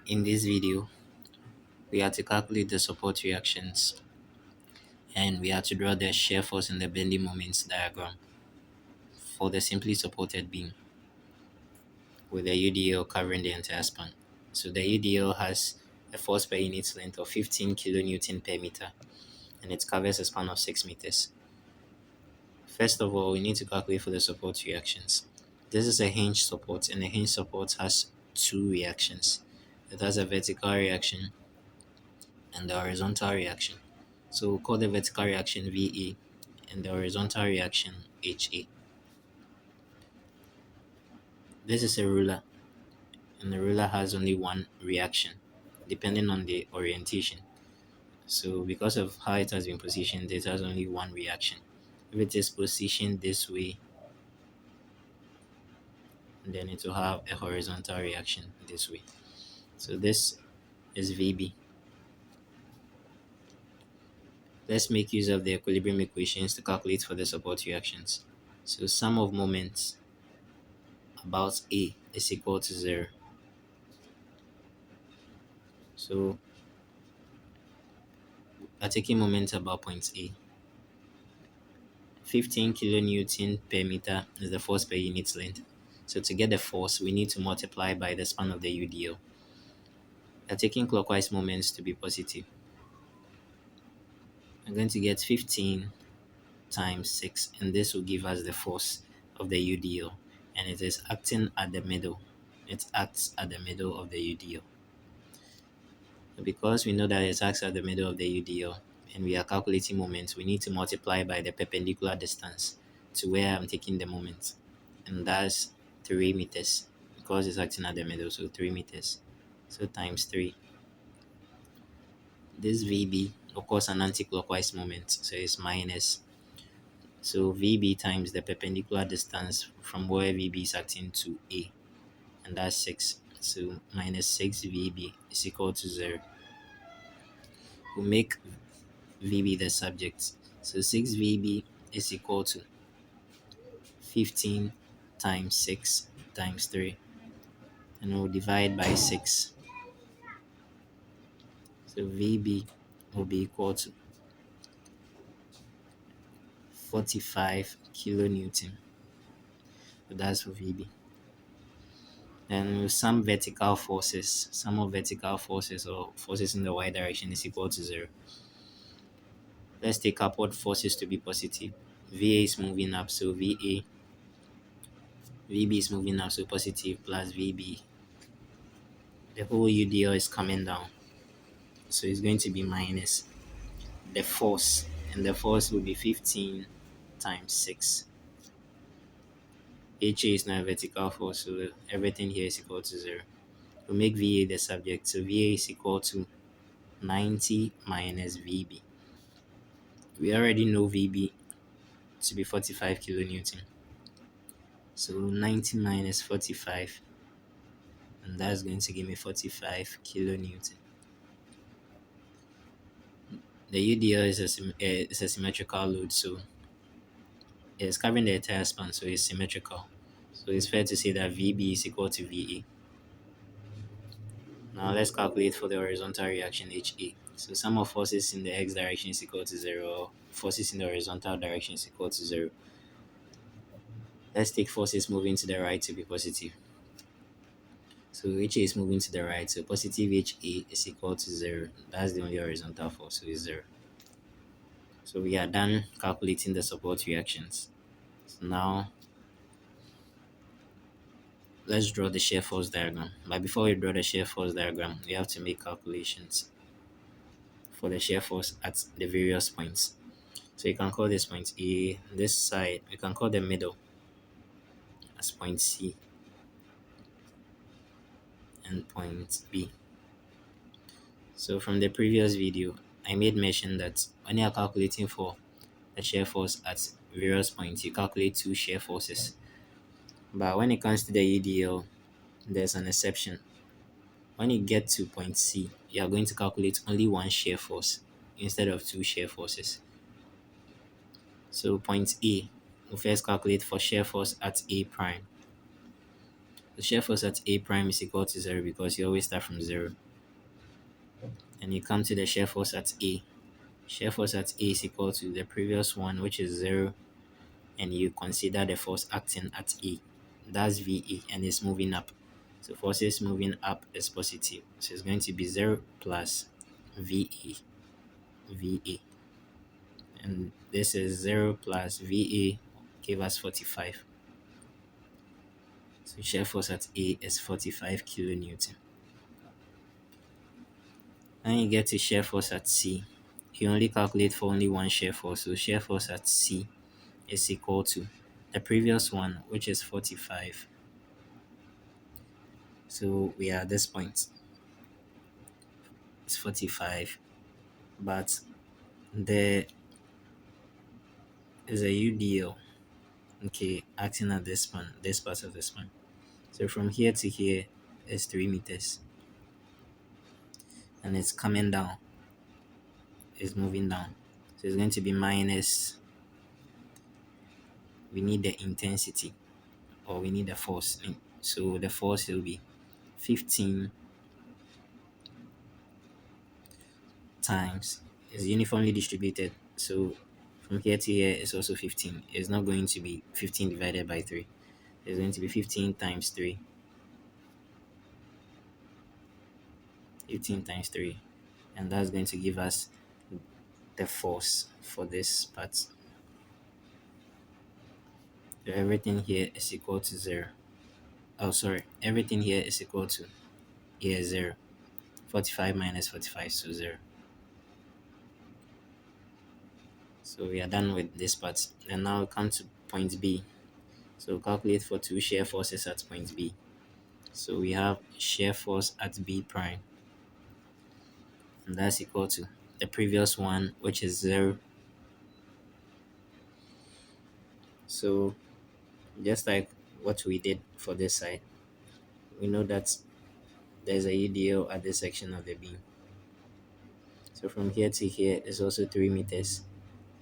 In this video, we are to calculate the support reactions and we are to draw the shear force in the bending moments diagram for the simply supported beam with the UDL covering the entire span. So the UDL has a force per unit length of 15 kilonewton per meter and it covers a span of 6 meters. First of all, we need to calculate for the support reactions. This is a hinge support and a hinge support has two reactions. It has a vertical reaction and the horizontal reaction. So we'll call the vertical reaction VA and the horizontal reaction HA. This is a ruler and the ruler has only one reaction depending on the orientation. So because of how it has been positioned, it has only one reaction. If it is positioned this way, then it will have a horizontal reaction this way. So this is VB. Let's make use of the equilibrium equations to calculate for the support reactions. So sum of moments about A is equal to 0. So we're taking moment about point A. 15 kilonewton per meter is the force per unit length. So to get the force, we need to multiply by the span of the UDL. We're taking clockwise moments to be positive. I'm going to get 15 times 6, and this will give us the force of the UDL, and it is acting at the middle. It acts at the middle of the UDL. Because we know that it acts at the middle of the UDL and we are calculating moments, we need to multiply by the perpendicular distance to where I'm taking the moment, and that's 3 meters because it's acting at the middle, so 3 meters. So times 3. This VB of course an anti-clockwise moment, so it's minus. So VB times the perpendicular distance from where VB is acting to A, and that's 6. So minus 6 VB is equal to 0. We'll make VB the subject. So 6 VB is equal to 15 times 6 times 3. And we'll divide by 6. So VB will be equal to 45 kilonewton. So that's for VB. And with some vertical forces, sum of vertical forces or forces in the y direction is equal to 0. Let's take upward forces to be positive. VA is moving up, so VB is moving up, so positive plus VB. The whole UDL is coming down, so it's going to be minus the force, and the force will be 15 times 6. HA is now a vertical force, so everything here is equal to 0. We'll make VA the subject, so VA is equal to 90 minus VB. We already know VB to be 45 kilonewton. So 90 minus 45, and that's going to give me 45 kilonewton. The UDL is a symmetrical load, so it's covering the entire span, so it's symmetrical. So it's fair to say that VB is equal to VA. Now let's calculate for the horizontal reaction HA. So sum of forces in the x direction is equal to 0, forces in the horizontal direction is equal to 0. Let's take forces moving to the right to be positive. So HA is moving to the right, so positive HA is equal to 0. That's the only horizontal force, so it's 0. So we are done calculating the support reactions. So now let's draw the shear force diagram. But before we draw the shear force diagram, we have to make calculations for the shear force at the various points. So you can call this point A, this side, you can call the middle as point C, and point B. So from the previous video, I made mention that when you are calculating for the shear force at various points, you calculate two shear forces. But when it comes to the UDL, there's an exception. When you get to point C, you are going to calculate only one shear force instead of two shear forces. So point A, we'll first calculate for shear force at A prime. The shear force at A prime is equal to 0 because you always start from 0. And you come to the shear force at A. Shear force at A is equal to the previous one, which is 0, and you consider the force acting at A. That's VA, and it's moving up. So forces moving up is positive. So it's going to be 0 plus VA. And this is 0 plus VA give us 45. So shear force at A is 45 kilonewton. Then you get to shear force at C. You only calculate for only one shear force. So shear force at C is equal to the previous one, which is 45. So we are at this point. It's 45. But there is a UDL, okay, acting at this span, this part of the span. So from here to here is 3 meters. And it's coming down. It's moving down. So it's going to be minus, we need the intensity, or we need the force. So the force will be 15 times, is uniformly distributed. So from here to here is also 15. It's not going to be 15 divided by 3. It's going to be 15 times 3. 15 times 3. And that's going to give us the force for this part. So everything here is equal to 0. Oh, sorry. Everything here is equal to here 0. 45 minus 45, so 0. So we are done with this part. And now we come to point B. So calculate for two shear forces at point B. So we have shear force at B prime, and that's equal to the previous one, which is 0. So just like what we did for this side, we know that there's a UDL at this section of the beam. So from here to here is also 3 meters,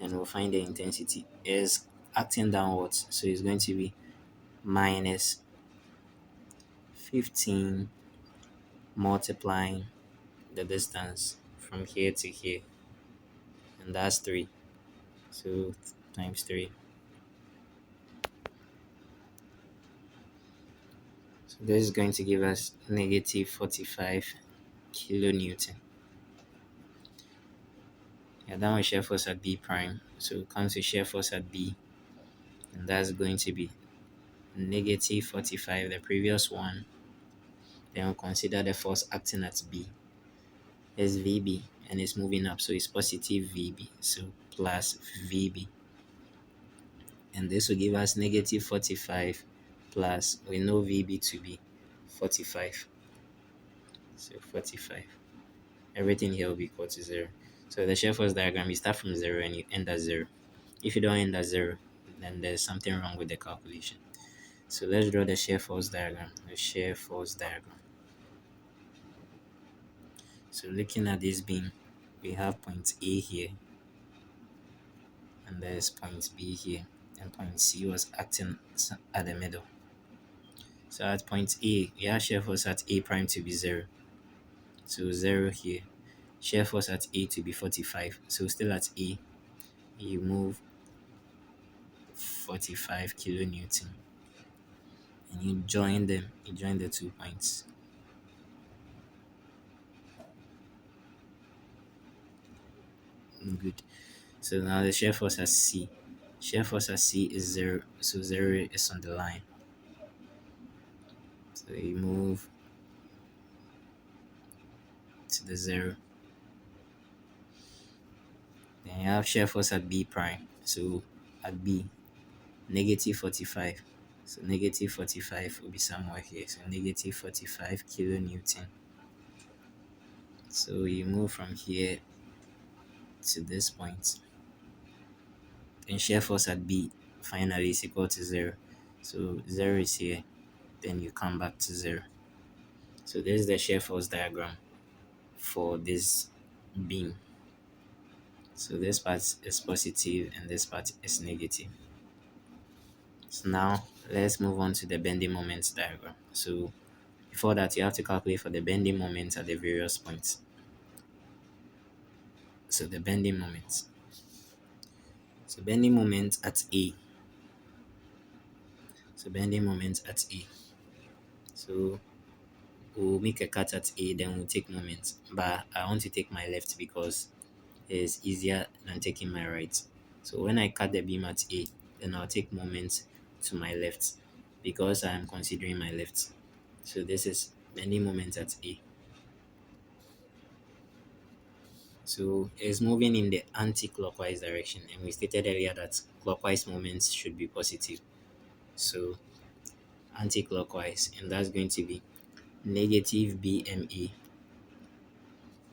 and we'll find the intensity is acting downwards. So it's going to be minus 15 multiplying the distance from here to here, and that's 3. So times 3. So this is going to give us negative 45 kilonewton. Yeah, that one shear force at B prime. So it comes to shear force at B, and that's going to be negative 45, the previous one. Then we'll consider the force acting at B is VB, and it's moving up, so it's positive VB. So plus VB. And this will give us negative 45 plus, we know VB to be 45. So 45. Everything here will be equal to 0. So the shear force diagram, you start from 0 and you end at 0. If you don't end at 0, then there's something wrong with the calculation. So let's draw the shear force diagram. The shear force diagram. So looking at this beam, we have point A here, and there's point B here, and point C was acting at the middle. So at point A, we have shear force at A prime to be 0. So 0 here. Shear force at A to be 45. So still at A, you move 45 kilonewton. And you join them, you join the 2 points. Good. So now the shear force at C. Shear force at C is 0. So 0 is on the line. So you move to the 0. Then you have shear force at B prime. So at B, negative 45. So negative 45 will be somewhere here. So negative 45 kilonewton. So you move from here to this point. And shear force at B finally is equal to 0. So 0 is here. Then you come back to 0. So this is the shear force diagram for this beam. So this part is positive and this part is negative. So now let's move on to the bending moments diagram. So before that, you have to calculate for the bending moments at the various points. So the bending moments. So bending moment at A. So bending moment at A. So we'll make a cut at A, then we'll take moments. But I want to take my left because it's easier than taking my right. So when I cut the beam at A, then I'll take moments to my left because I am considering my left. So this is bending moment at A. So it's moving in the anti-clockwise direction, and we stated earlier that clockwise moments should be positive. So anti-clockwise, and that's going to be negative BME.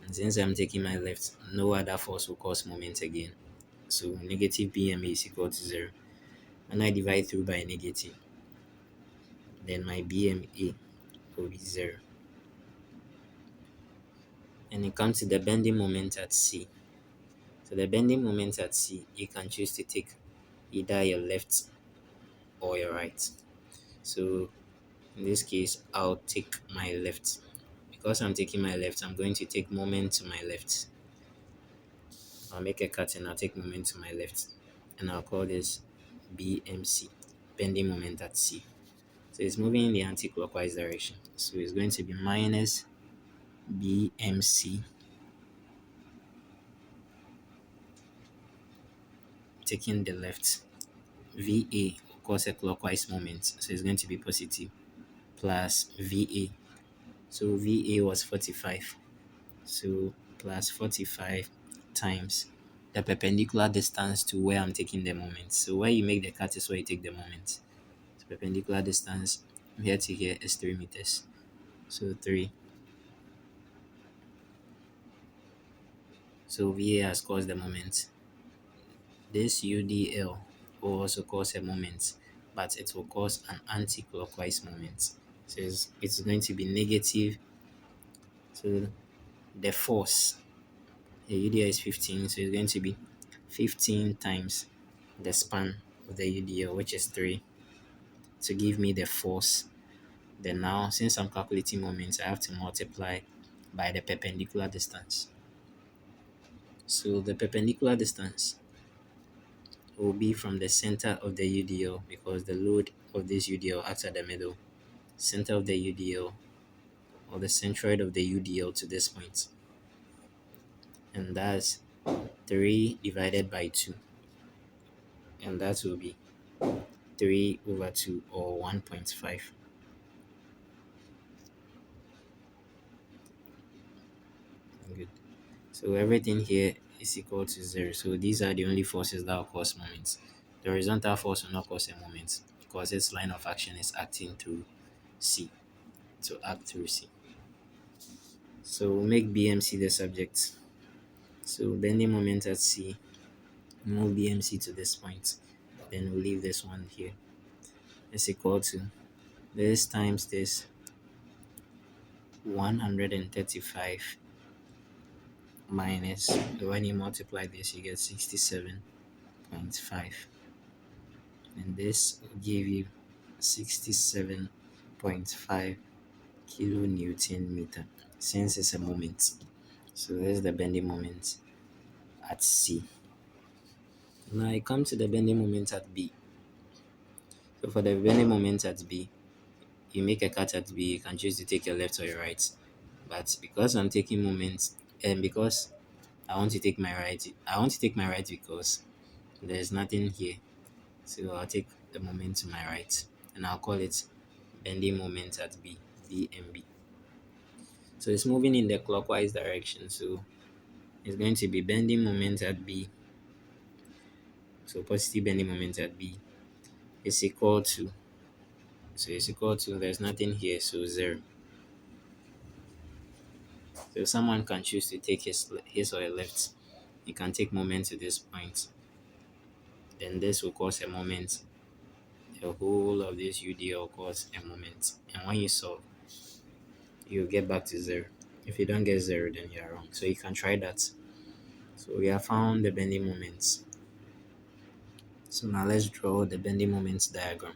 And since I'm taking my left, no other force will cause moment again. So negative BME is equal to 0. When I divide through by negative, then my BME will be 0. And it comes to the bending moment at C. So the bending moment at C, you can choose to take either your left or your right. So in this case, I'll take my left. Because I'm taking my left, I'm going to take moment to my left. I'll make a cut and I'll take moment to my left. And I'll call this BMC, bending moment at C. So it's moving in the anti-clockwise direction. So it's going to be minus BMC, taking the left. VA will cause a clockwise moment. So it's going to be positive, plus VA. So VA was 45. So plus 45 times the perpendicular distance to where I'm taking the moment. So where you make the cut is where you take the moment. So perpendicular distance from here to here is 3 meters. So 3. So VA has caused the moment. This UDL will also cause a moment, but it will cause an anti-clockwise moment. So it's going to be negative. So the force, the UDL is 15, so it's going to be 15 times the span of the UDL, which is 3, to give me the force. Then now, since I'm calculating moments, I have to multiply by the perpendicular distance. So the perpendicular distance will be from the center of the UDL, because the load of this UDL acts at the middle, center of the UDL, or the centroid of the UDL, to this point. And that's 3 divided by 2. And that will be 3 over 2, or 1.5. Good. So everything here is equal to 0. So these are the only forces that will cause moments. The horizontal force will not cause a moment because its line of action is acting through C. To act through C. So we'll make BMC the subject. So bending moment at C, move BMC to this point. Then we'll leave this one here. It's equal to this times this 135 minus, when you multiply this, you get 67.5. And this will give you 67.5 kilonewton meter, since it's a moment. So there's the bending moment at C. Now I come to the bending moment at B. So for the bending moment at B, you make a cut at B, you can choose to take your left or your right. But because I'm taking moments, and because I want to take my right because there's nothing here. So I'll take the moment to my right, and I'll call it bending moment at B, BMB. So it's moving in the clockwise direction. So it's going to be bending moment at B. So positive bending moment at B is equal to, there's nothing here, so 0. So someone can choose to take his or her left. You can take moment to this point. Then this will cause a moment. The whole of this UDL will cause a moment. And when you solve, you'll get back to 0. If you don't get 0, then you're wrong. So you can try that. So we have found the bending moments. So now let's draw the bending moments diagram.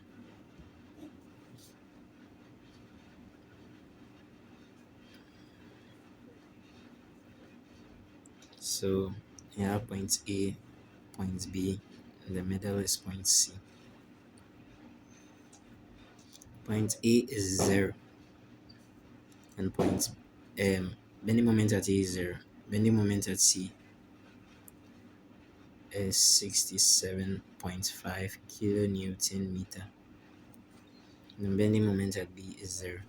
So you have point A, point B, and the middle is point C. Point A is 0, and bending moment at A is 0. Bending moment at C is 67.5 kilonewton meter. And bending moment at B is 0.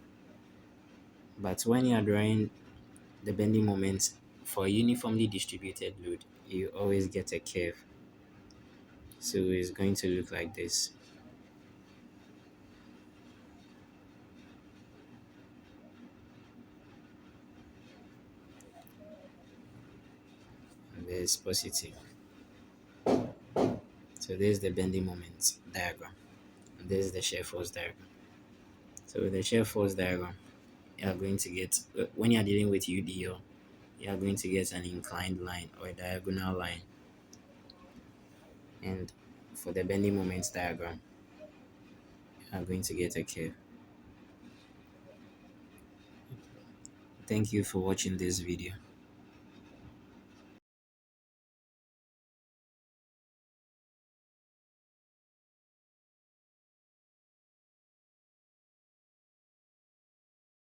But when you are drawing the bending moment for a uniformly distributed load, you always get a curve. So it's going to look like this. And there's positive. So there's the bending moment diagram. And this is the shear force diagram. So with the shear force diagram, you are going to get, when you're dealing with UDL, you are going to get an inclined line or a diagonal line. And for the bending moment diagram, you are going to get a curve. Thank you for watching this video.